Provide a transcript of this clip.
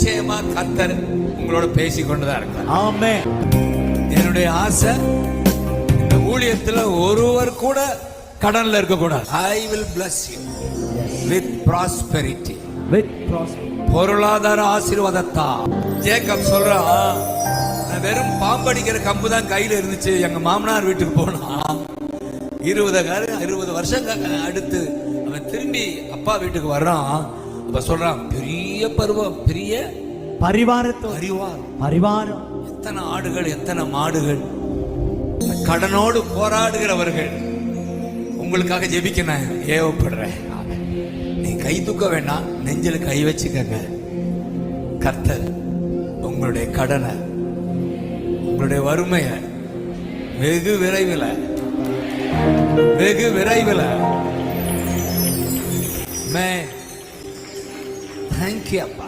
நிச்சயமா கர்த்தர் உங்களோட பேசிக்கொண்டுதான் இருக்கார். ஆமென். என்னுடைய ஆசை, இந்த ஊழியத்துல ஒருவர் கூட கடன்ல இருக்க கூடாது. I will bless you with prosperity. With prosperity. பொருளாதார ஆசீர்வாதத்தா. ஜேக்கப் சொல்றான், நான் வெறும் பாம்படிக்கிற கம்பு தான் கையில இருந்துச்சு. எங்க மாமனார் வீட்டுக்கு போனா 20 வருஷம் அடுத்து அவன் திரும்பி அப்பா வீட்டுக்கு வர்றான். அப்ப சொல்றான், பெரிய பருவம், பெரிய பரிவாரம், எத்தனை ஆடுகள், எத்தனை மாடுகள். கடனோடு போராடுகிறவர்கள் உங்களுக்காக ஜெபிக்க நான் ஏவப்படுறேன். நீ கை தூக்க வேண்டாம், நெஞ்சில் கை வச்சுக்கங்க. கர்த்தர் உங்களுடைய கடனை, உங்களுடைய வறுமையை வெகு விரைவில் தேங்க்யூ அப்பா.